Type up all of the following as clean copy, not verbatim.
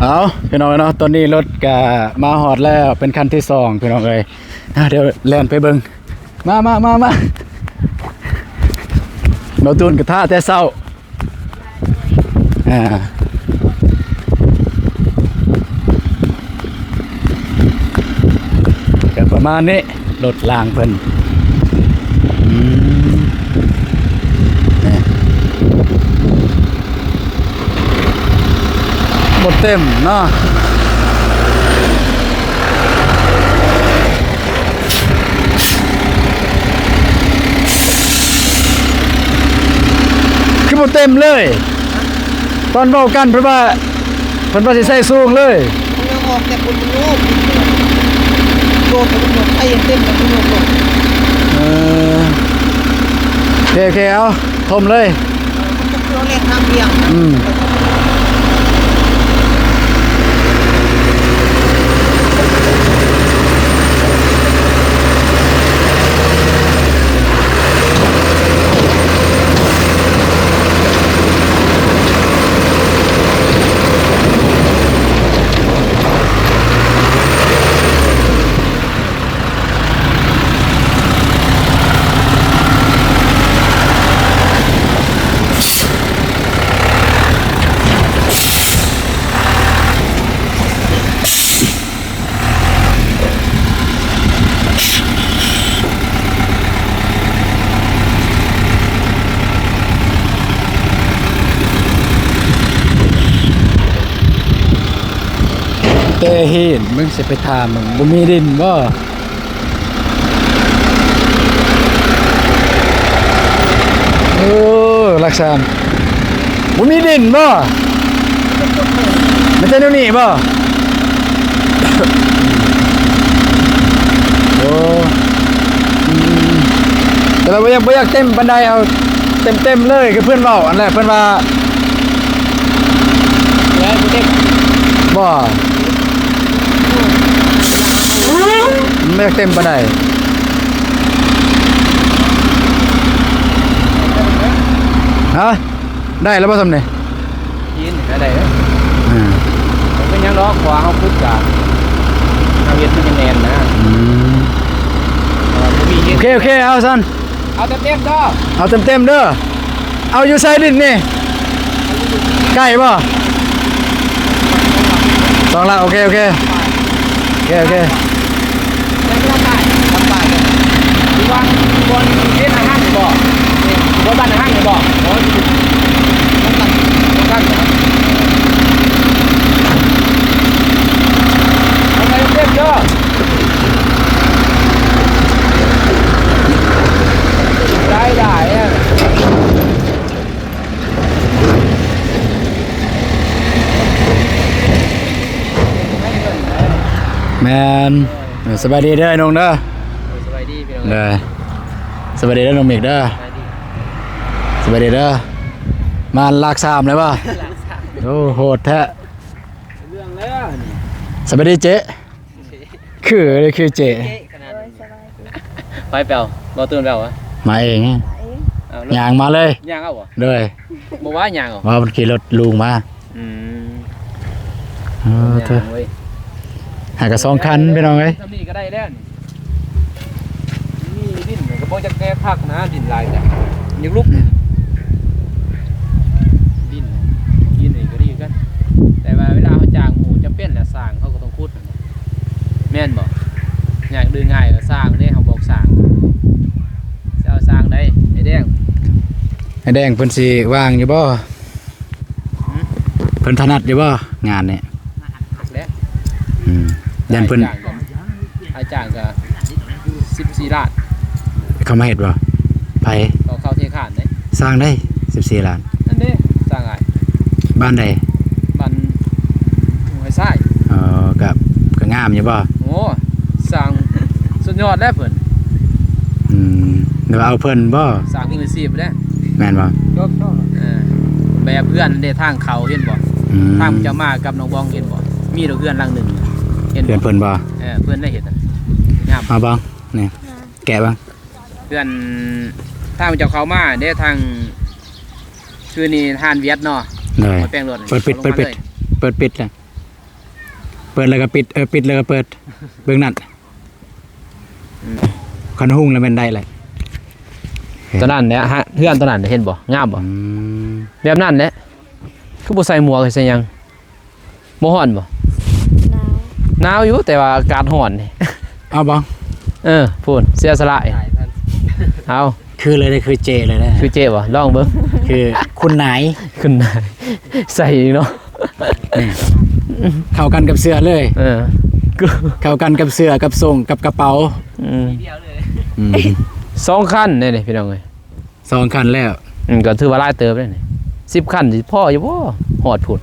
เอาพี่น้องเนาะตอนนี้รถก็มาฮอดแล้วเป็นคันที่2พี่น้องเอ้ยเดี๋ยวแล่นไปเบิ่งมาเราตูนกระทะแต่เช้าก็ประมาณนี้รถล่างเพิ่นหมดเต็มเนาะคือหมดเต็มเลยตอนเว้ากันเพิ่นว่าสิใส่สูงเลยมันยังออกแต่คนมันโยกโยกแต่มันหมดไอ้เต็มแล้วมันโยกโอเคเอาทมเลยมันจะเราเล่นทางเบี่ยงเตเห็นมึงสิไปถามมึงบ่มีดินบ่โอ้ลักษณะบ่มีดินบ่มันจะแนวนี้บ่โอ้แต่เราบ่อยากเต็มบันไดเอาเต็มเลยคือเพื่อนเว้าอันแรกเพิ่นว่าแล้วเต็มบ่ไม่อยากเต็มปานใดฮะได้แล้วป่ะสำเนียงยินได้เลยเป็นยังล้อขวาเขาพุทธกันเอาเย็นเป็นแนนนะโอเคเอาสันเอาเต็มเด้อเอาเต็มเด้อเอาอยู่ไซดินนี่ใกล้ป่ะต้องละโอเคได้ไม่ต้องได้ดูว่าบนเล่นอาหารบอกบนบ้านอาหารบอกต้องกันเอาไปเต็มเด้อได้แมนสบายดีเด้อน้องเด้อสบายดีพี่น้องเด้อสบายดีเด้อน้องเมกเด้อสบายดีเด้อมาลาก3เลยป่ะโอ้โหดแท้เรื่องแล้วนี่สบายดีเจ๊คือเจ๊ไปเปล่าบ่ตื่นเปล่าวะมาเองย่างมาเลยย่างเอาบ่เลยบ่ว่าย่างเหรอว่ามันขี่รถลุงมาเธอหากระ2คันพี่น้องเอ้ยทำนี่ก็ได้แล้วนี่ดินก็บ่จะแก้พักนะดินลายแต่ยังลุกดินนี่ก็ดีกันแต่ว่าเวลาเขาจ้างหมู่จำเป็นแหละสร้างเขาก็ต้องขุดแม่นบ่อยากดื้อง่ายก็สร้างเด้เขาบอกสร้างจะเอาสร้างได้ไอ้แดงเพิ่นสิว่างอยู่บ่เพิ่นถนัดอยู่บ่งานเนี่ยยันเพิ่นอาจารย์ก็14ล้านเขามาเฮ็ดบ่ไผเขาเทคานได้สร้างได้14ล้านนั่นเด้สร้างไงบ้านใดบ้านห้วยทรายก็งามอยู่บ่โอ้สร้างสุดยอดแล้วเพิ่นเดี๋ยวเอาเพิ่นบ่สร้างมืออาชีพแล้วแม่นบ่แบบเพื่อนได้ทางเขาเห็นบ่ทางเจ้ามากับน้องบองเห็นบ่มีดอกเพื่อนหลังนึงเห็นเพิ่นบ่เพื่อนได้เห็นงามมาบ้างนี่แกะบ้างเพื่อนทางเจ้าเขามาได้ทางคือนี่ทานเวียดเนาะเลยเปิดปิดเลย ปิดแล้วก็ปิดปิดแล้วก็เปิดเบื้องนั้นคันหุ้งแล้วมันได้เลย ตอนนั้นเนี่ยฮะเพื่อนตอนนั้นเห็นบ่งามบ่แบบนั้นแหละคือบ่ใส่หมวกใส่หยังบ่ฮ้อนบ่หนาวอยู่แต่ว่าอากาศร้อนนี่ เอาบ่ พูดเสียสละเอา คือเลยได้คือเจเลยนะ คือเจ๊บ่ลองเบิ่ง คือคุณนาย ขึ้นได้ใส่เนาะ เข้ากันกับเสื้อเลย ก็ เข้ากันกับเสื้อกับทรงกับกระเป๋า สองคันนี่พี่น้องเอ้ย 2คันแล้ว ก็ถือว่าหลายเติบเลยนี่10คันสิพ่ออยู่บ่ฮอดพุ่น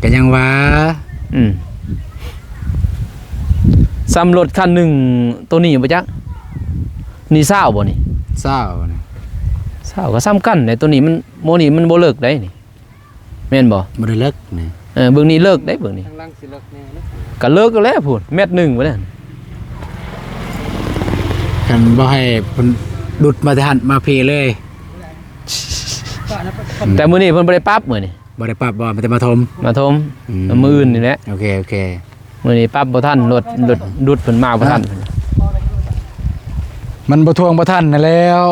ก็ยังว่า ซ้ำรถคันหนึ่งตัวนี้บ่จักนี่20บ่นี่ เศร้านะ 20ก็ซ้ำกันในตัวนี้มันโมนี่มันบ่เลิกได้นี่แม่นบ่ บ่ได้เลิกนะ เบิ่งนี้เลิกได้เบิ่งนี้ ทางล่างสิเลิกแน่นะ ก็เลิกก็แล้วพุ่นเม็ดหนึงบ่ได้ กันบ่ให้เพิ่นดุดมาแต่หันมาเพเลย แต่มื้อนี้เพิ่นบ่ได้ปรับมื้อนี้ บ่ได้ปรับบ่มันจะมาทม มาทม อืม มื้ออื่นนี่แหละ โอเคโอเค มื้อนี้ปรับบ่ทันรถดุดเพิ่นมาบ่ทัน มันบ่ทวงบ่ทันนั่นแล้ว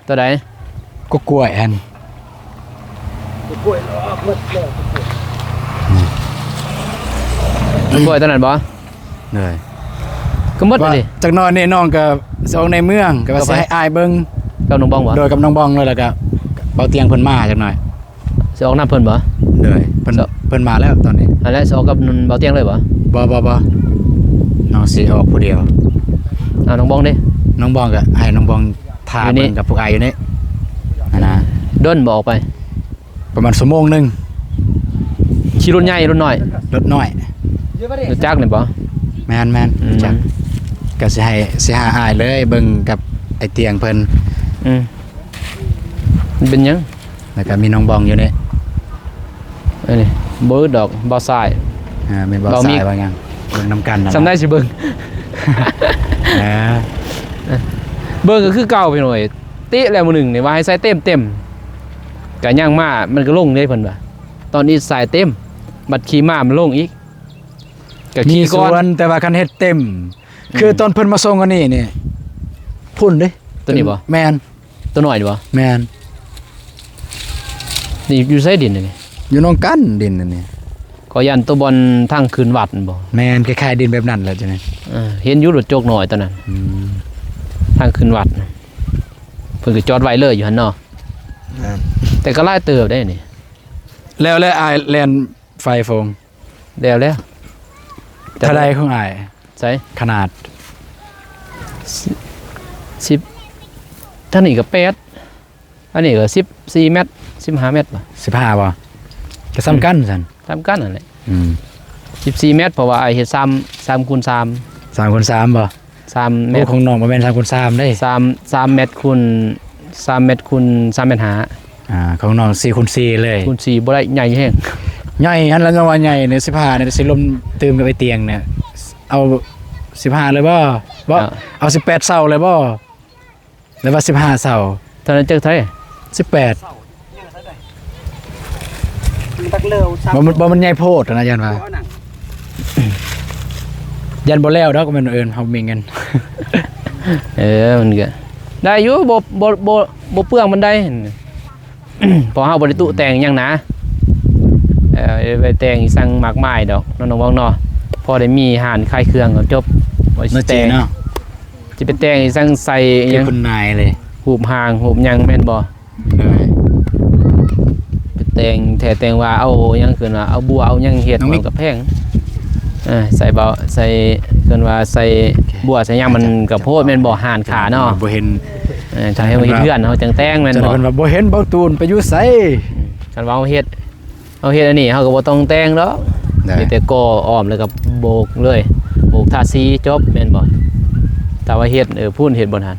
ตัวใด ก็กล้วยอัน กล้วยล้อหมดแล้ว บ่ตัวนั้นบ่ เลย ก็หมด ว่า เลย จักหนอนนี่น้องก็สิออกในเมืองก็ว่าสิให้อายเบิ่ง กับน้องบ้องบ่ โดยกับน้องบองเลยแล้วก็เบาเตียงเพิ่นมาจักหน่อย สิออกน้ำเพิ่นบ่ เลยเพิ่นมาแล้วตอนนี้ อันนั้นสิออกกับเบาเตียงเลยบ่ บ่น้องสิออกผู้เดียว น้องบ้องเด้ น้องบองก็ให้น้องบองทา อยู่นี่ เบิ่งกับพวกอายอยู่นี่นะ ด้นบ่ออกไป ประมาณชั่วโมงนึง ขี่รถใหญ่รถน้อย รถน้อย เยอะบ่ได้ รถจักรนี่บ่ แม่นจักก็สิหาอายเลยเบิ่งกับไอ้เตียงเพิ่น มันเป็นหยัง แล้วก็มีน้องบองอยู่นี่ อันนี้บ่อึดดอกบ่สาย เป็นบ่ บ่มี สายว่าหยังเบิ่งนํกันนั่น สำได้สิเบิ่ง เออ เบิ่งก็คือเก่าไปหน่อยติแล้วมื้อหนึงนี่ว่าให้ใส่เต็มก็ย่างมามันก็ลงเด้เพิ่นว่าตอนนี้ใส่เต็มบัดขี่ม้ามันลงอีกก็ มี ขี่ ส่ ก่อน วนแต่ว่าคันเฮ็ดเต็ม คือตอนเพิ่นมาส่งอันนี้นี่พุ่นเด้ ตัวนี้บ่ แม่น ตัวน้อยนี่บ่ แม่น นี่อยู่ไสดินนี่ อยู่น้องกันดินอันนี้ ก็ยันตัวบอลทางคืนวัดนั่นบ่ แม่นคล้ายๆดินแบบนั้นแหละจังได๋ เห็นอยู่รถโจกหน่อยตอนนั้นทางคืนวัดน่ะเพิ่นก็จอดไว้เลยอยู่หั่นเนาะแต่ก็หลายเติบได้นี่ แล้วอายแลนไฟฟง แล้ว เท่าใดของอาย ใส่ ขนาด 10ท่านนี่ก็8อันนี้ก็14เมตร15เมตรบ่ 15บ่ก็ซ้ำกันซั่น ตามกันนั่นแหละ อืม 14เมตรเพราะว่าไอ้เฮ็ด3คูณ3 3คูณ3บ่ 3เม โอ้ ตร ของน้องบ่แม่น3คูณ3เด้ 3เมตรคูณ3เมตรคูณ3เมตร5 ของน้อง4คูณ4เลย คูณ4บ่ได้ใหญ่แฮง ใหญ่อันละว่าใหญ่เนี่ย15เนี่ยสิลมตื่มกับไอ้เตียงเนี่ยเอา15เลยบ่เอา18เสาเลยบ่แล้วว่า15เสา ตอนนั้นจักเท่าไหร่ 18 มันตักเร็วซ้ำ บ่มันใหญ่โพดนะยันว่า เอาหนัง ยันบ่แล้วดอกมันเอิ้นเฮามีเงิน มันก็ได้อยู่บ่เปลืองมันได้ พอเฮาบ่ได้ตุแต่งหยังนะไปแต่งอีสั่งมากมายดอกน้องๆเนาะพอได้มีหานคลายเครื่องก็จบบ่สิ เนาะจี แต่ง เนาะ สิไปแต่งอีสั่งใส่ห คื ยั อง คุณนายเลย หูบหางหูบหยังแม่นบ่ เลย ไปแต่งแท้แต่งว่าเอาหยังขึ้นว่าเอาบัวเอาหยังเฮ็ดมันก็แพงใส่เบาใส่เกินว่าใส่บัวใส่หยังมันก็โพดแม่นบ่หานขาเนาะ บ่เห็น ถ้าให้มาเฮ็ดเฮือนเฮาจังแต่งแม่น จัง บ่ เพิ่นว่าบ่เห็นเบาตูนไปอยู่ไส คันว่าเอาเฮ็ดอันนี้เฮาก็บ่ต้องแต่งดอกมีแต่ก่ออ้อมแล้วก็โบกเลยโบกทาสีจบแม่นบ่แต่ว่าเฮ็ดพูนเฮ็ดบ่ทัน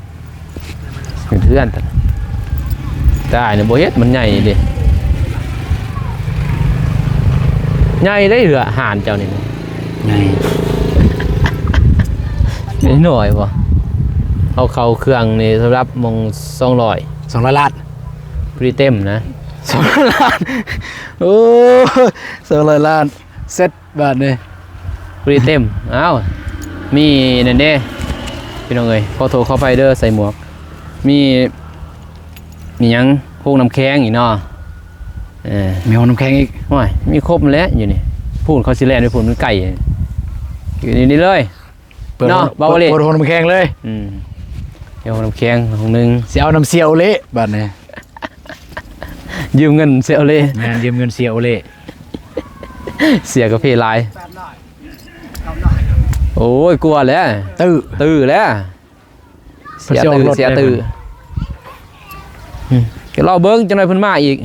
เป็นเพื่อนแต่อ้ายเนี่ยบ่เฮ็ดมันใหญ่เด้ใหญ่ได้เหลือหานเจ้านี่ ไง นิดหน่อยบ่เอาเข้าเครื่องนี่สำหรับมง200 200ล้าน พรีเต็มนะ 200ล้านโอ้200ล้านเซ็ตบาทนี่ พอดีเต็มอ้าวมีนั่นเด้พี่น้องเอ้ยขอโทรเข้าไปเด้อใส่หมวกมีหยังพวกน้ำแข็งอีกเนาะมีห้องน้ำแข็งอีกโอ้ยมีครบแล้วอยู่นี่พูนเขาสิแล่นไปพูนมันไก่อยู่นี่เลยเนาะเบาเลย เปิดห้องน้ำแข็งเลยเดี๋ยวน้ำแข็งของนึงสิเอาน้ำเสียวเละบัดนี้ ยืมเงินเสียเละแม่นยืมเงินเสียวเละ เสียกาแฟลายโอ้ยกลัวแล้วตื้อแล้วเสียตื้อก็รอเบิ้งจังหน่อยเพิ่นมาอีก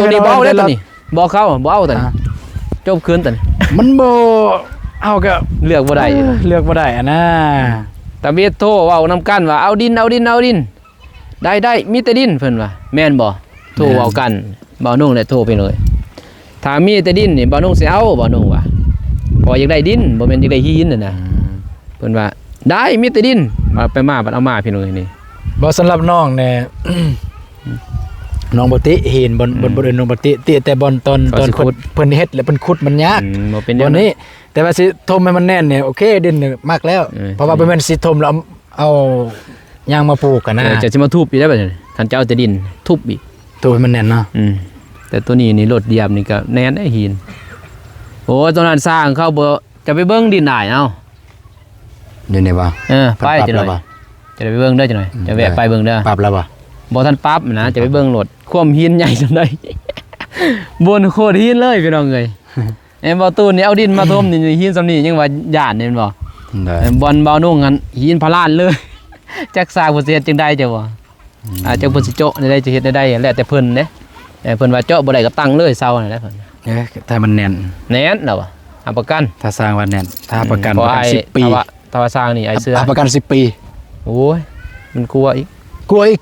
ตัวนี้เบาเลยตัวนี้บอกเขาบ่เอาตัวนี้จบคืนตัวนี้มันบ่เอาก็เลือกบ่ได้นะตาเบียโทรว่าเอานำกันว่าเอาดินได้มีแต่ดินเพิ่นว่าแม่นบ่โทรเอากันบ่าวนุ่งได้โทรไปเลยถ้ามีแต่ดินนี่บ่าวนุ่งสิเอาบ่าวนุ่งว่าพออยากได้ดินบ่แม่นอยากได้หินน่ะนะเพิ่นว่าได้มีแต่ดินไปมาบัดเอามาพี่น้องนี่บ่สำหรับน้องเนี่ย น้องบ่ติเห็นบนอื่นน้องบ่ติแต่บนตอนเพิ่นเฮ็ดแล้วเพิ่นขุดมันยากบ่เป็นบ่นี้แต่ว่าสิทมให้มันแน่นเนี่ยโอเคดินมากแล้วเพราะว่าเป็นสิทมแล้วเอายางมาปลูกกันนะจะสิมาทุบอีกได้บัดนี้ท่านเจ้าแต่ดินทุบอีกทุบให้มันแน่นเนาะแต่ตัวนี้นี่รถเหยียบนี่ก็แน่นได้หินโอ้ตอนนั้นสร้างเขาบ่จะไปเบิ่งดินได้เอ้าอยู่ไหนบ่ไปจังหน่อยจะไปเบิ่งได้จังหน่อยจะแวะไปเบิ่งเด้อปรับแล้วบ่ทันปั๊บนะจะไปเบิ่งรถความหินใหญ่จังได๋บนโคตรหินเลยพี่น้องเอ้ยบ่ตูนนี่เอาดินมาถมนี่หินซำนี้ยังว่าย่านนี่แม่นบ่บอนเบานุ่งกันหินพลานเลยจักสร้างบ่เสร็จจังได๋จ้ะบ่จักเพิ่นสิเจาะได้จะเฮ็ดได้แล้วแต่เพิ่นเด้เพิ่นว่าเจาะบ่ได้ก็ตั้งเลยเซานั่นแหละเพิ่นถ้ามันแน่นแล้วบ่รับประกันถ้าสร้างว่าแน่นถ้าประกัน10 ปีถ้าว่าสร้างนี่ไอ้เสื้อประกัน10 ปีโอ้ยมันกลัวอีก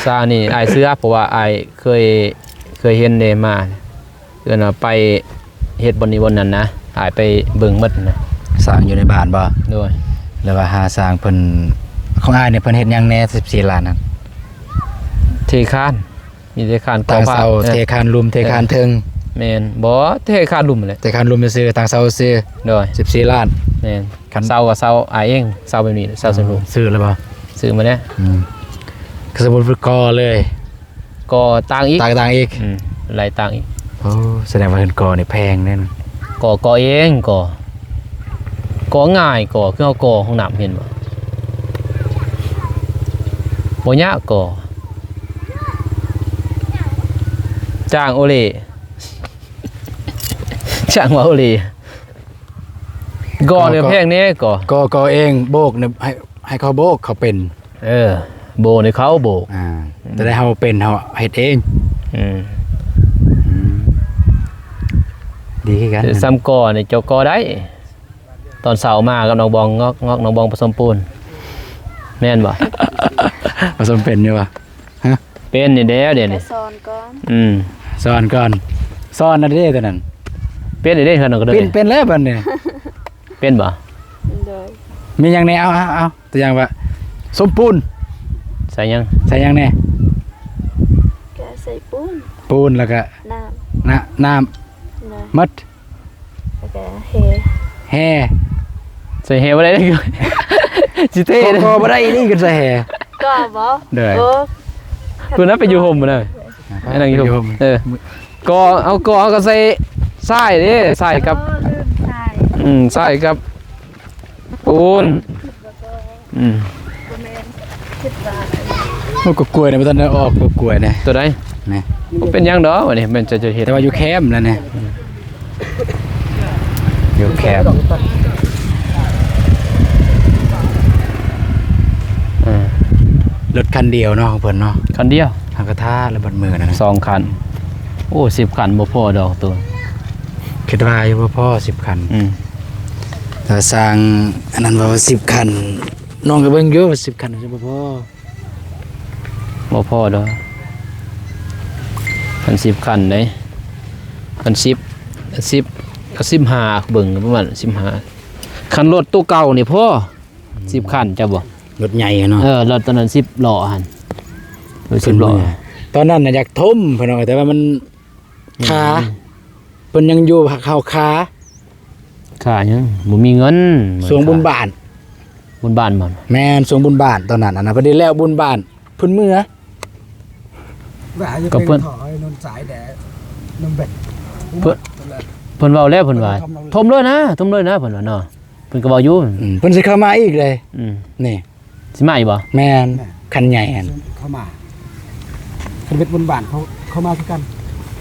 ซานี่ไอเสื้อเพราะว่าไอเคยเห็นเดมาเดือนไปเฮ็ดบนนี้บนนั้นนะไอไปเบิ่งหมดนะสร้างอยู่ในบ้านบ่ด้วยแล้วว่าหาสร้างเพิ่นของอ้ายเนี่ยเพิ่นเฮ็ดหยังแน่14ล้านนั้นเทคานมีเทคานต่างเสาเทคานลุมเทคานถึงแม่นบ่เทคานลุมแหละเทคานลุมซื่อต่างเสาซื่อด้วย14ล้านแม่นคันเสากับเสาอ้ายเองเสาแบบนี้เสาสรุปซื้อแล้วบ่ซื้อมาแล้วก็สมมุติก่อเลยก่อต่างอีกหลายต่างอีกโอ้แสดงว่าเพิ่นก่อนี่แพงแน่นก่อเองก่อง่ายก่อคือเอาก่อห้องน้ำเห็นบ่ยากก่อจ้างโอเล่จ้างว่าโอเล่ก่อเนี่ยแพงนี้ก่อเองโบกเนี่ยให้เขาโบกเขาเป็นโบในเขาโบกจะได้เฮาเป็นเฮาเฮ็ดเองดีกันซ้ำก่อนี่เจ้าก่อได้ตอนเสาร์มากับน้องบองงอกน้องบองผสมปูนแม่นบ่ผสมเป็นอยู่ป่ะฮะเป็นนี่เด้อเดี๋ยวนี้สอนก่อนสอนก่อนสอนนั่นเด้ตัวนั้นเป็นได้เท่านั้นก็ได้เป็นแล้วบัดนี้เป็นบ่มีหยังแน่เอาตัวอย่างว่าสมปูนใส่ยังแน่แกใส่ปูนแล้วก็น้ำมัดแล้วก็แห่ใส่แห่บ่ได้สิเท่ก็บ่ได้นี่ก็ใส่แห่ก็บ่เด้อเพิ่นน่ะไปอยู่ห่มบ่ได้ให้นั่งอยู่ห่มก็เอาก็ใส่ทรายเด้ทรายกับทรายกับปูนก็กล้วยเนี่ยมันต้องออกกล้วยเนี่ยตัวใดนี่เป็นยังดอกวันนี้มันจะเห็นแต่ว่าอยู่แคมป์แล้วเนี่ยอยู่แคมป์รถคันเดียวเนาะของเพิ่นเนาะคันเดียวทางกระทะและบัดมือนะ2คันโอ้10คันบ่พอดอกตัวคิดว่าอยู่บ่พอ10คันถ้าสร้างอันนั้นว่า10คันน้องก็เบิ่งอยู่ว่า10คันจะบ่พอดอกคัน10คันได้คัน10ก็15เบิ่งประมาณ15คันรถตู้เก่านี่พอ10คันจะบ่รถใหญ่เนาะรถตอนนั้น10ล้อหั่น10ล้อตอนนั้นน่ะอยากทมเพิ่นเอาแต่ว่ามันขาเพิ่นยังอยู่หักเฮาขา ค่าหยังบ่มีเงิน สวงบุญบาน บุญบ้านมัน แม่นสวงบุญบานตอนนั้นอันนั้นพอดีแล้วบุญบานเพิ่นมื้อ ว่าจะเป็นถอยนนสายแดดนมเบ็ด เพิ่นเว้าแล้วเพิ่นว่าทมเลยนะเพิ่นว่าเนาะเพิ่นก็เว้าอยู่ เพิ่นสิเข้ามาอีกเลย นี่ สิมาอีกบ่ แม่นคันใหญ่อัน เข้ามาคันเบ็ดบนบ้านเขาเข้ามาคือกัน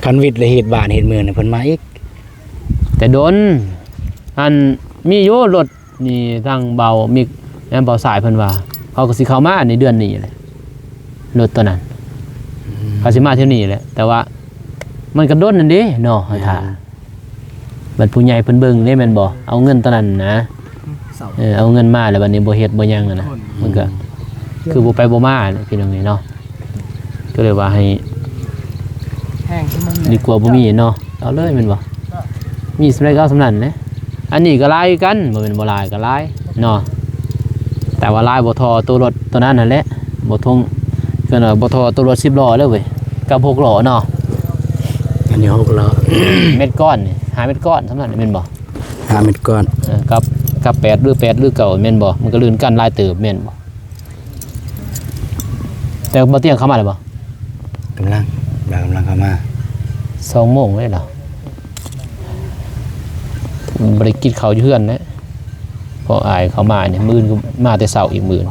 คันวิทย์และเฮ็ดบ้านเฮ็ดเมืองนี่เพิ่นมาอีก แต่โดนอันมีอยู่รถนี่ทางเบามีแม่นเบาสายเพิ่นว่าเขาก็สิเข้ามาในเดือนนี้แหละรถตัวนั้นเขาสิมาเที่ยวนี้แหละแต่ว่ามันก็โดนนั่นเด้เนาะถ้าบัดผู้ใหญ่เพิ่นเบิ่งนี่แม่นบ่เอาเงินตอนนั้นนะ เสา เอาเงินมาแล้วบัดนี้บ่เฮ็ดบ่หยังนั่นน่ะมันก็คือบ่ไปบ่มาน่ะพี่น้องนี่เนาะก็เลยว่าให้ แห้งขึ้นมา ดีกว่าบ่มีเนาะเอาเลยแม่นบ่มีสำาใดก็เอาสำนั้นแหละอันนี้ก็หลายกันบ่แม่นบ่หลายก็หลายเนาะแต่ว่าหลายบ่ทอตัวรถตัวนั้นนั่นแหละบ่ทงก็น่ะบ่ทอตัวรถ10ล้อเลยเว้ยกับ6ล้อเนาะ อันนี้6ล้อ เม็ดก้อนนี่5เม็ดก้อนสำนั้นแม่นบ่ 5เม็ดก้อน กับ8หรือ8หรือเก่าแม่นบ่มันก็ลื่นกันหลายเติบแม่นบ่แต่บ่เตียงเข้ามาแล้วบ่ กำลังเข้ามา 2 โมงเลยเหรอบ่ได้กินข้าวอยู่เฮือนนะพออายเข้ามาเนี่ยมื้อก็มาแต่เช้าอีกมื้อ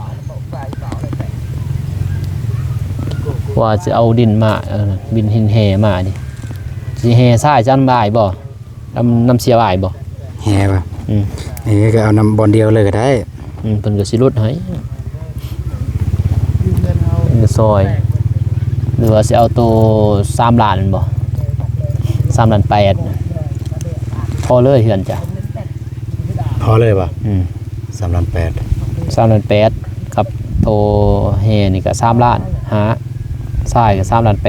ว่าจะเอาดินมาบินหินแห่มาดิสิแห่ทรายจันบ่ายบ่น้ำเสียบ่ายบ่ แฮ่ป่ะ อืม นี่ก็เอานำบอลเดียวเลยก็ได้ เพิ่นก็สิลดให้ซอยหรือว่าสิเอาโต3ล้านบ่3ล้าน8พอเลยเฮือนจ้ะ พอเลยป่ะ 3ล้าน 3,800,000 8กับโตแห่นี่ก็3ล้านหาทรายก็3ล้าน8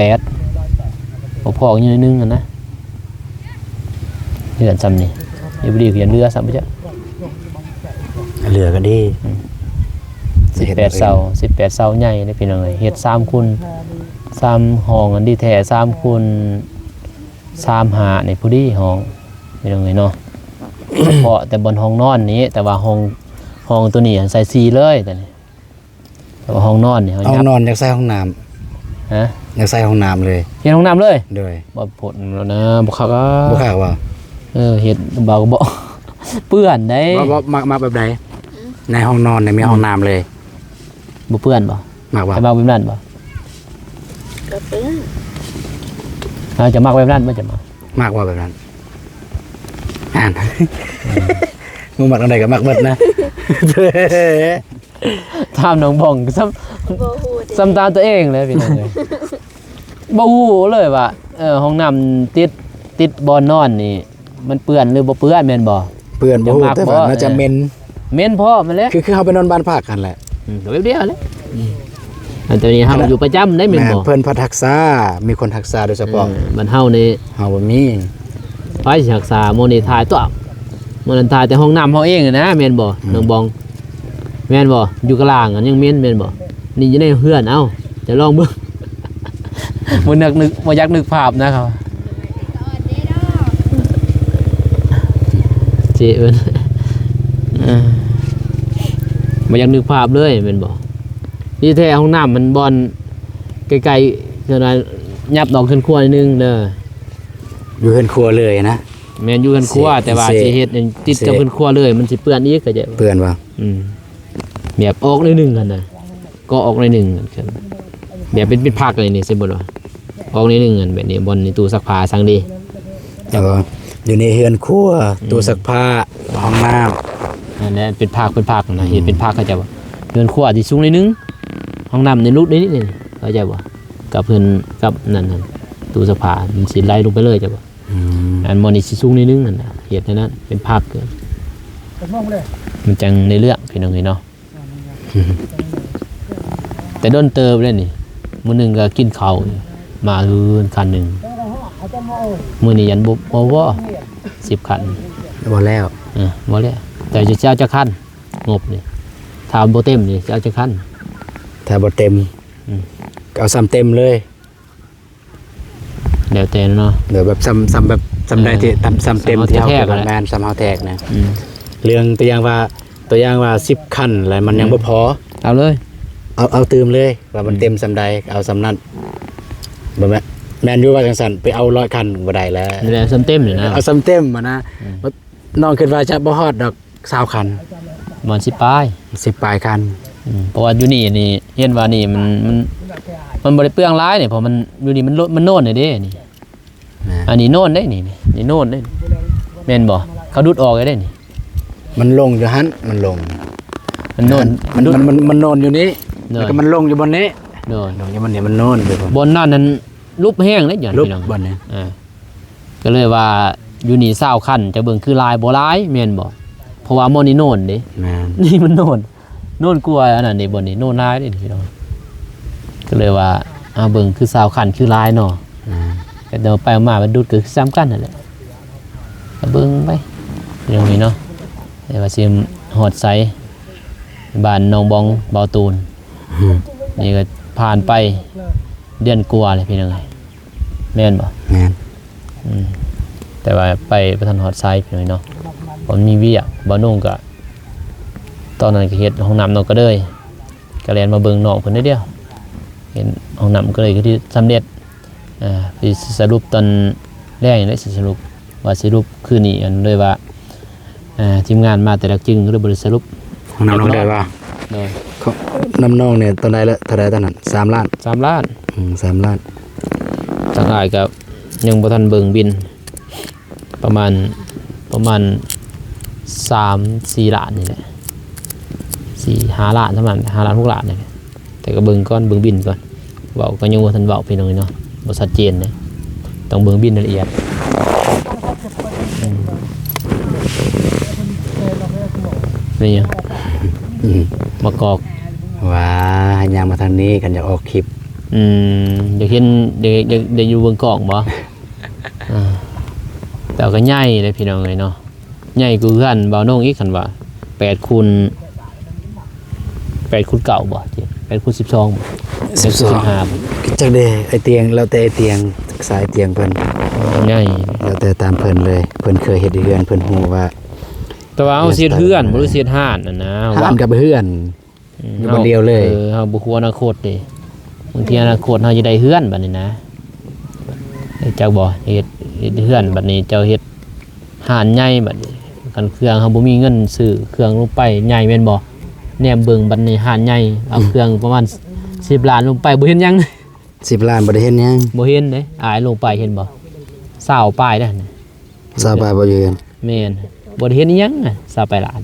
บ่พออยู่นิดนึงอะนะเฮือนซ้ำนี่อย่าบ่ดีเฮือนเรือซ้ำบ่จ้ะ เหลือก็ดี 18เสาใหญ่นี่พี่น้องเอ้ยเฮ็ด3คูณ3ห้องอันดีแท้3คูณ3หานี่พอดีห้องพี่น้องเอ้ยเนาะ เฉพาะแต่บนห้องนอนนี้แต่ว่าห้องตัวนี้ใส่4เลยแต่ว่าห้องนอนนี่เฮา ห้อง ยับ นอนอยากใส่ห้องน้ำ ฮะ อยากใส่ห้องน้ำเลย เฮ็ดห้องน้ำเลย โดย บ่ผลแล้วนะบ่คัก บ่ค่าว่า เฮ็ดเบาก็บ่ เปื้อนได้ บ่มักแบบใดในห้องนอนเนี่ยมีห้องน้ำเลย บ่เปื้อนบ่ มักว่า แต่เบาแบบนั้นบ่ ก็เปื้อน เราจะมักแบบนั้นบ่จะมัก มักว่าแบบนั้นอ่าน มึงมักอันใดก็มักเบิดนะ ถามน้องบ่องซ้ำ บ่ฮู้ดิ ซ้ำตามตัวเองเลยพี่น้องเอ้ย บ่ฮู้เลยว่าห้องน้ำติดบ่อนนอนนี่มันเปื้อนหรือบ่เปื้อนแม่นบ่ เปื่อนบ่ฮู้ จะมัก แต่ บ่ ว่าน่าจะเหม็น เม่นพอมันแหละ คือเขาไปนอนบ้านพักกันแหละ ก็แบบเดียวเลยอันตัวนี้เฮาอยู่ประจำได้แม่นบ่ เพิ่นพักษามีคนรักษาโดยเฉพาะ มันเฮานี่ เฮาบ่มี ไปสิรักษาโมนี่ทายตัวมื้อนั้นทายแต่ห้องน้ำเฮาเองนะแม่นบ่น้องบองแม่นบ่อยู่กลางอันยังแม่นบ่นี่อยู่ในเฮือนเอ้าจะลองเบิ่ง บ่นึกบ่อยากนึกภาพนะครับเจเอิ้น บ่อยากนึกภาพเลยแม่นบ่นี่แท้ห้องน้ำมันบ่อนไกลๆคือว่ายับดอกขึ้นครัวนิดนึงเด้อ อยู่เฮือนครัวเลยนะ แม่นอยู่กันครัวแต่ว่าสิเฮ็ดให้ติดกับขึ้นครัวเลยมันสิเปื้อนอีกก็จะ เปื่อนว่า แบบออกหน่อยหนึงกันนะก็ออกหน่อยหนึงกันแบบเป็นผักเลยนี่สิบ่ว่าออกหน่อยหนึงกันแบบนี้บนในตู้ซักผ้าสั่งดี แล้วก็อยู่ในเฮือนครัวตู้ซักผ้าห้องน้ำ อันนั้นเป็นผักนะเฮ็ดเป็นผักเขาจะว่าเรือนครัวที่สูงหน่อยหนึงห้องน้ำในรูดนิดนี่เขาจะว่ากับเพิ่นกับนั่นตู้ซักผ้ามันสิไหลลงไปเลยจ้ะบ่อันบ่นี่สิสูงนิดนึงนั่นน่ะเฮ็ดในนั้นเป็นผัก เป็นมองเลย มันจังในเรื่องพี่น้องเนาะ แต่โดนเติบเลยนี่มื้อหนึงก็กินข้าวมาฮืนคันหนึงมื้อนี้ยันบ่10คัน บ่แล้ว บ่แล้วแต่จะเจ้าจะคันงบนี่ถ้าบ่เต็มนี่จะเอาจะคัน ถ้าบ่เต็มเอาซ้ำเต็มเลย แล้วแต่เนาะ เดี๋ยวแบบซ้ำแบบ สำได้ที่สำเต็มที่เฮาเก็บไว้งานสำเฮาแทกนะเรื่องตัวอย่างว่า10คันแล้วมันยังบ่พอ เอาเลย เอาเติมเลยว่ามันเต็มสำใดเอาสำนั้นบ่แม่นอยู่ว่าจังซั่นไปเอา100คันบ่ได้แล้ว นี่แหละซ้ำเต็มนี่นะ เอาสำเต็มมานะน้องคิดว่าจะบ่ฮอดดอก20คัน มันสิปลาย 10ปลายคัน เพราะว่าอยู่นี่เห็นว่านี่มันบ่ได้เปลืองหลายนี่เพราะมันอยู่นี่มันโน่นนี่เด้นี่อันนี้โน่นได้นี่โน่นได้แม่นบ่เขาดูดออกได้นี่ มันลงอยู่หั่นมันลง มันโน่น มันโนนอยู่นี้ โน่น แล้วก็มันลงอยู่บนนี้ โน่น ลงอยู่บนนี้มันโนนไปพุ่น บนนั้นรูปแห้งเด้หย่อน ลุก พี่น้อง บนนี้ ก็เลยว่าอยู่นี่20คันจะเบิ่งคือลายบ่หลายแม่นบ่เพราะว่าหมอนี่โน่นเด้ แม่น นี่มันโน่นกลัวอันนั้นนี่บนนี่โน่นร้ายนี่พี่น้องก็เลยว่าเบิ่งคือ20คันคือลายเนาะก็เดี๋ยวไปมามันดูดก็คือซ้ำกันนั่นแหละก็เบิ่งไปพี่น้องนี่เนาะแต่ว่าสิฮอดไสบ้านหนองบองเบาตูนนี่ก็ผ่านไปเดือนกว่าเลยพี่น้องแม่นบ่ แม่น แต่ว่าไปประทันฮอดไซด์พี่น้องเนาะผมมีเวียบ่นุ่งก็ตอนนั้นก็เฮ็ดห้องน้ำนอกก็เลยก็เรียนมาเบิ่งนอกเพิ่นได้เดียวเห็นห้องน้ำก็เลยก็ที่สำเร็จสิสรุปตอนแรกนี่ได้สิสรุปว่าสรุปคือนี่อันเลยว่าทีมงานมาแต่ละจึงก็เลยบ่ได้สรุป ของน้ำน้องได้ว่า โดย น้ำน้องเนี่ยตอนใดละเท่าใดตอนนั้น3ล้าน 3 ล้าน 3ล้าน ทางอ้ายก็ยังบ่ทันเบิ่งบินประมาณ3-4 ล้านนี่แหละ4-5 ล้านประมาณ5 ล้าน 6 ล้านนี่แต่ก็เบิ่งก่อนเบิ่งบินก่อนเว้าก็ยังบ่ทันเว้าพี่น้องเนาะบ่ชัดเจนเด้ต้องเบิ่งบินละเอียดนี่ยังมากอก ว้ายังมาทางนี้กันอยากออกคลิป อยากเห็นเดี๋ยวอยู่เบิ่งกอกบ่แต่ก็ใหญ่เลยพี่น้องเอ้ยเนาะใหญ่กว่ากันบ่าวน้องอีกคันว่า8คูณ9บ่8คูณ12บ่15บ่ จักเด้ไอเตียงแล้วแต่ไอเตียงสายเตียงเพิ่น ใหญ่ แล้วแต่ตามเพิ่นเลยเพิ่นเคยเฮ็ดเรือนเพิ่นฮู้ว่า แต่ว่าเฮาเสียเฮือนบ่รู้เสียห้านน่ะนะ ห้านกับเฮือน อยู่คนเดียวเลย เฮาบ่ควรอนาคตเด้บางทีอนาคตเฮาจะได้เฮือนบัดนี้นะเจ้าบ่เฮ็ดเฮือนบัดนี้เจ้าเฮ็ดห้านใหญ่บัดนี้กันเครื่องเฮาบ่มีเงินซื้อเครื่องลงไปใหญ่แม่นบ่แนมเบิ่งบัดนี้ห้านใหญ่เอาเครื่องประมาณ10ล้านลงไปบ่เห็นหยัง 10ล้านบ่ได้เฮ็ดหยัง บ่เห็นเด้อายลงไปเห็นบ่20ป้ายเด้อ สบายบ่อยู่เฮือน แม่นบ่ได้เห็นอิหยังน่ะ20ไปล้าน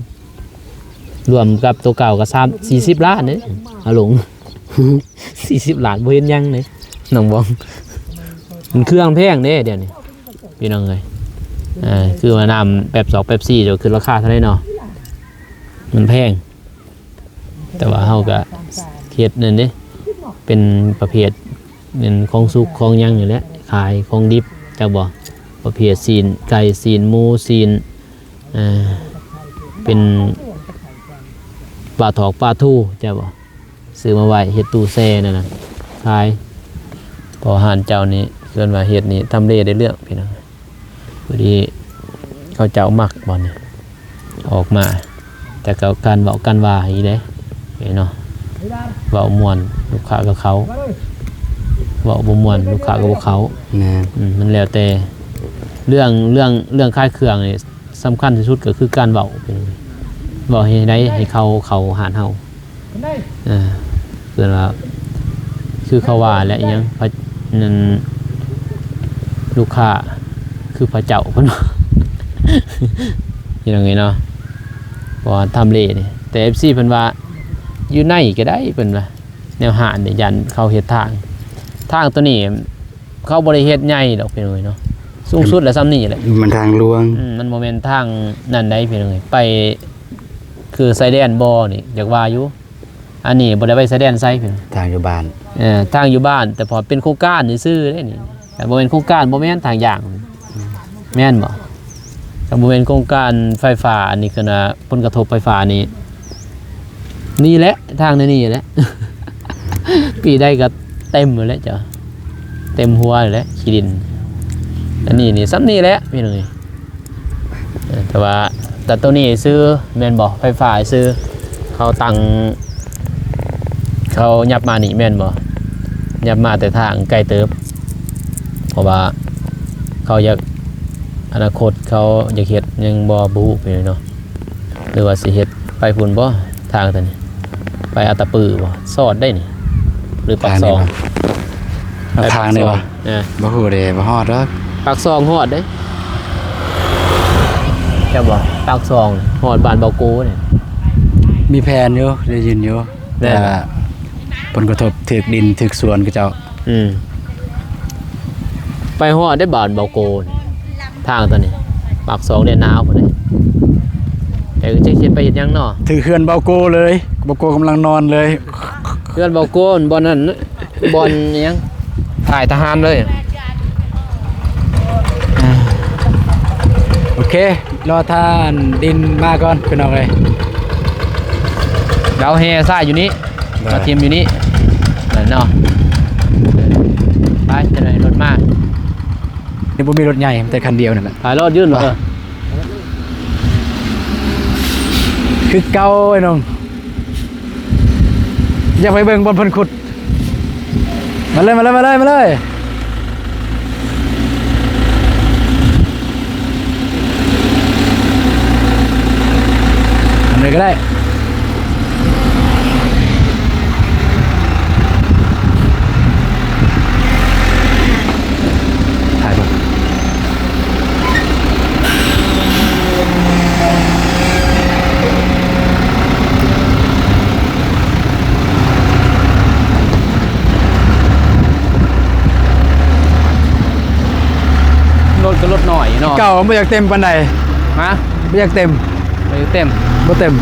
รวมกับตัวเก่าก็40ล้านเด้เอาลง 40ล้านบ่เห็นหยังเด้น้องบองมันเครื่องแพงเด้เดี๋ยวนี้พี่น้องเอ้ยคือว่าน้ำแบบ2แบบ4เดี๋ยวขึ้นราคาเท่าไหร่เนาะมันแพงแต่ว่าเฮาก็เฮ็ดนั่นเด้เป็นประเภทเป็นของสุกของหยังอยู่แล้วขายของดิบจักบ่ประเภทซีนไก่ซีนหมูซีนเป็นปลาถอกปลาทูจักบ่ซื้อมาไว้เฮ็ดตู้แช่นั่นน่ะขายพออาหารเจ้านี้เกินว่าเฮ็ดนี่ทำเลได้เรื่องพี่น้องพอดีเขาเจ้ามักบ่นี่ออกมาแต่ก็การเว้ากันว่าอีเด้เนาะเว้าม่วนลูกค้ากับเขาเว้าบ่ม่วนลูกค้ากับเขา นะ มันแล้วแต่เรื่องค่ายเครื่องนี่สำคัญที่สุดก็คือการเว้าให้ได้ให้เขาหารเฮาคือว่าคือเขาว่าและอีหยังพระนั่นลูกค้าคือพระเจ้าเพิ่น อย่างงี้เนาะเพราะว่าทำเลนี่แต่ FC เพิ่นว่าอยู่ในก็ได้เพิ่นว่าแนวหาดนี่ยันเขาเฮ็ดทางตัวนี้เขาบ่ได้เฮ็ดใหญ่ดอกเพิ่นเอ้ยเนาะสูงสุดแล้วซ้ำนี่แหละ มันทางลวง มันบ่แม่นทางนั่นได้เพิ่นเอ้ยไปคือไซแดนบ่นี่อยากว่าอยู่อันนี้บ่ได้ไปไซแดนไซเพิ่น ทางอยู่บ้าน ทางอยู่บ้านแต่พอเป็นโครงการซื่อๆได้นี่แต่บ่เป็นโครงการบ่แม่นทางอย่างแม่นบ่ถ้าบ่เป็นโครงการไฟฟ้าอันนี้คือนะผลกระทบไฟฟ้านี่แหละทางนี่แหละ ปีได้ก็เต็มหมดแล้วจ้ะเต็มหัวเลยแหละขี้ดิน อันนี้นี่ซ้ำนี่แหละพี่น้องเอ้ยแต่ว่าแต่ตัวนี้ซื้อแม่นบ่ไฟฟ้าซื้อเขาตั้งเขายับมานี่แม่นบ่ยับมาแต่ทางไกลเติบเพราะว่าเขาอยากอนาคตเขาอยากเฮ็ดยังบ่บูไปเลยเนาะหรือว่าสิเฮ็ดไปพุ่นบ่ทางตัวนี้ไปอัตตปือบ่สอดได้นี่หรือปากซอง ทางนี่วะ บ่ฮู้เด้บ่ฮอดดอก ปากซองฮอดเด้จะบ่ปากซองฮอดบ้านเบาโกเนี่ย มีแผนอยู่ได้ยินอยู่ แน่ แต่ผลกระทบถึกดินถึกสวนก็เจ้า ไปฮอดได้บ้านเบาโกนี่ทางตัวนี้ปากซองเนี่ยหนาวพุ่นเด้แต่ก็จะคิดไปเฮ็ดหยังเนาะ ถึกเฮือนเบาโกเลยเบาโกกำลังนอนเลย เพื่อนเบาโกนบ่อนนั้นบ่อนหยังถ่ายทหารเลย โอเครอท่านดินมาก่อนพี่น้องเอ้ย ดาวแฮซ่าอยู่นี่ ได้ มาทีมอยู่นี่นั่นเนาะไปจะได้รถมา นี่บ่มีรถใหญ่มีแต่คันเดียวนั่นแหละ ถ่ายรถยื่นเหรอ คือเก่าไอ้น้องอยากไปเบิ่งบนเพิ่นขุดมาเลยอันนี้ก็ได้ถ่ายก่อนรถก็รถหน่อยเนาะ เก่าไม่อยากเต็มปานใด ฮะ ไม่อยากเต็ม ไปเต็ม บ่เต็ม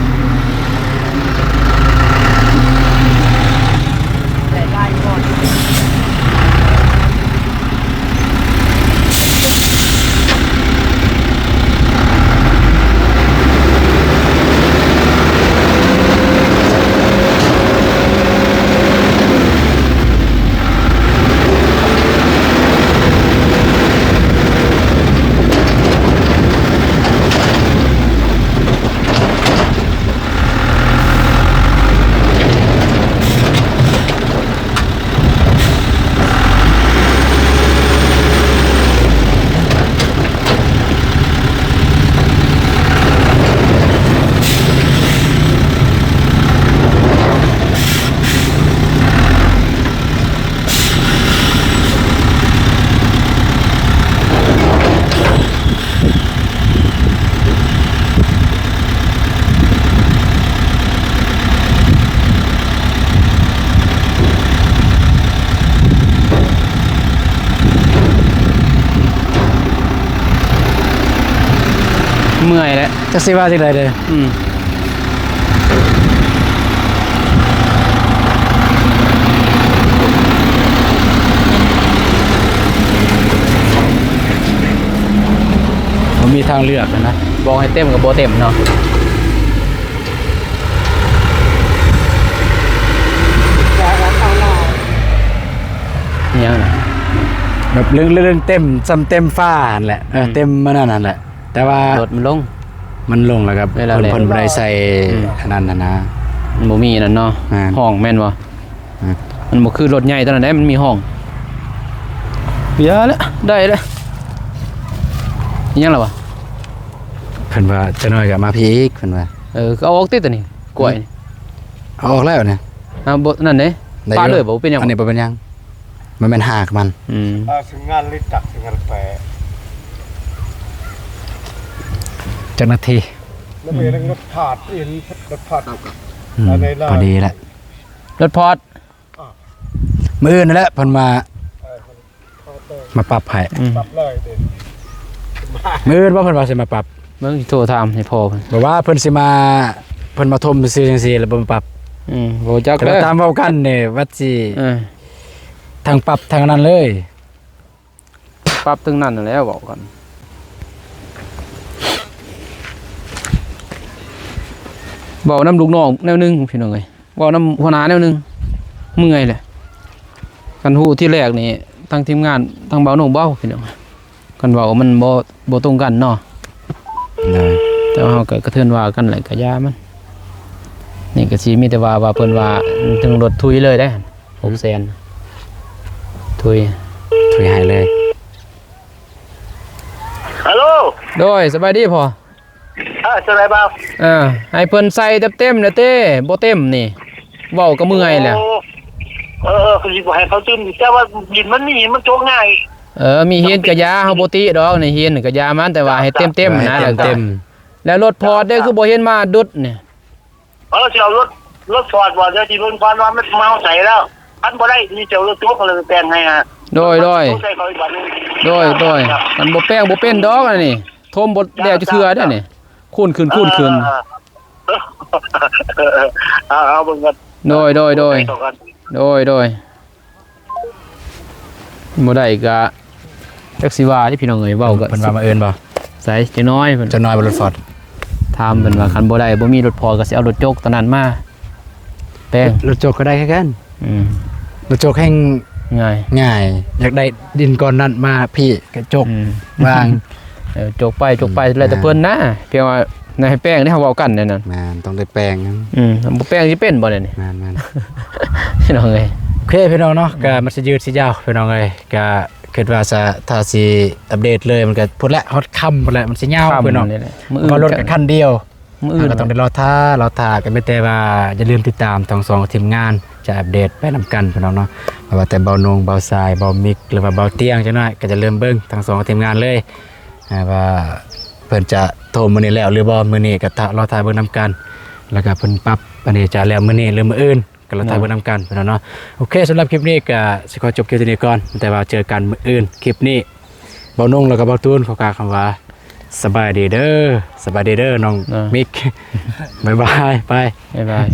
เมื่อยแล้ว จะสิว่าจังได๋เด้อ ผมมีทางเลือกนะ บอกให้เต็มกับโบเต็มเนาะ ยังนะ แบบเรื่องเต็มซ้ำเต็มฟ้านั่นแหละเต็มมานั่นแหละ แต่ว่าร ถมันลง มันลงแล้วครับ เวลาแล่น เพิ่นบ่ได้ใส่อันนั้นนะ มันบ่มีนั่นเนาะ อ่า ห้องแม่นบ่ อ่า มันบ่คือรถใหญ่ตอนนั้นได้มันมีห้องเบียร์แล้วได้แล้วยังล่ะวะ เพิ่นว่าจะน้อยก็มาพี่อีกเพิ่นว่า ก็เอาออกติตัวนี้กล้วยนี่ เอาออกแล้วเนี่ย บ่นั่นเด้ ได้ ปลาเลยบ่เป็นหยัง อันนี้บ่เป็นหยังมันเป็นหากมัน ถึงงานลิตักถึงงานแปร จักนาที แล้วมีรถผาดอินรถผาด อะไรล่ะ พอดีแหละ รถพอด มื้ออื่นนั่นแหละเพิ่นมาปรับให้ ปรับเลยเด็ มื้ออื่นว่าเพิ่นว่าสิมาปรับ มึงโทรถามให้พ่อเพิ่น บอกว่าเพิ่นสิมาเพิ่นมาทมซื่อๆจังซี่แล้วบ่มาปรับ บ่จัก ก็ เด้อ ตามเว้ากันนี่ว่าสิ เออ ทางปรับทางนั้นเลย ปรับถึงนั่นนั่นแหล้วบอกกันเว้าน้ำลูกน้องแนวหนึงพี่น้องเอ้ยเว้าน้ำหัวหน้าแนวหนึงเมื่อยแหละกันฮู้ที่แรกนี่ทางทีมงานทางเบาโหน่งเบ้าพี่น้อง กันเว้ามันบ่ตรงกันเนาะ เลย แต่ว่าเฮาก็กระเทือนว่ากันแหละก็ยามันนี่ก็สิมีแต่ว่าเพิ่นว่าถึงรถทุยเลยได้600,000ทุย ถุยหายเลย ฮัลโหล โดยสบายดีพ่อ สบายบ่าว ให้เพิ่นใส่เต็มๆเด้อเต้บ่เต็มนี่เว้าก็เมื่อยแหละ คือสิบ่ให้เขาตื่นแต่ว่าดินมันมีมันโจกง่าย มีเฮียนกะยาเฮาบ่ติดอกนี่เฮียนกะยามันแต่ว่าให้เต็มๆนะ เต็ม แล้วรถพอร์ตเด้อคือบ่เห็นมาดุดนี่ สิเอารถฟอร์ดบ่เดี๋ยวสิเบิ่งก่อนว่ามันเมาใส่แล้วอันบ่ได้นี่เจ้ารถโจกเลยแปลงให้ฮะ โดย ใส่เขาอีกบัดนึง มันบ่แป้งบ่เป็นดอกอันนี้ทมบ่แล้วจะเทื่อเด้อนี่คูณขึ้น เอาเบิ่งกัน โดยบ่ได้ก็จักสิว่าที่พี่น้องเอ้ยเว้าก็ เพิ่นว่ามาเอิ้นบ่ ใส่จักน้อยเพิ่น จะน้อยบ่รถฟอร์ด ถามเพิ่นว่าคันบ่ได้บ่มีรถพอก็สิเอารถโจกตอนนั้นมาแป้ง รถโจกก็ได้คือกัน อืม รถโจกแห่ง ง่าย ง่ายอยากได้ดินก่อนนั้นมาพี่กระจกวาง โจกไปแล้วแต่เพิ่นนะเพียงว่าในให้แป้งที่เฮาเว้ากันนั่นน่ะ แม่นต้องได้แปลงนะ บ่แป้งสิเป็นบ่เนี่ยนี่ แม่น พี่น้องเอ้ย โอเคพี่น้องเนาะก็มันสิยืดสิยาวพี่น้องเอ้ยก็คิดว่าจะถ้าสิอัปเดตเลยมันก็พุ่นละฮอดค่ำพุ่นละมันสิยาวพี่น้อง นี่แหละมื้ออื่น ก็รถคันเดียว มื้ออื่น ก็ต้องได้รอท่ากันไม่แต่ว่าอย่าลืมติดตามทั้งสองทีมงานจะอัปเดตไปนำกันพี่น้องเนาะไม่ว่าแต่เบานงเบาทรายเบามิกหรือว่าเบาเตียงจังน้อยก็จะเริ่มเบิ่งทั้งสองทีมงานเลยว่าเพิ่นจะโทรมื้อนี้แล้วหรือบ่มื้อนี้ก็รอท่าเบิ่งนำกันแล้วก็เพิ่นปรับอันนี้จะแล้วมื้อนี้หรือมื้ออื่นก็รอท่าเบิ่งนำกันพี่น้องเนาะโอเคสำหรับคลิปนี้ก็สิขอจบคลิปนี้ก่อนแต่ว่าเจอกันมื้ออื่นคลิปนี้เบานงแล้วก็เบาตูนขอกล่าวคำว่าสบายดีเด้อน้องมิก บ๊ายบายไป บ๊ายบาย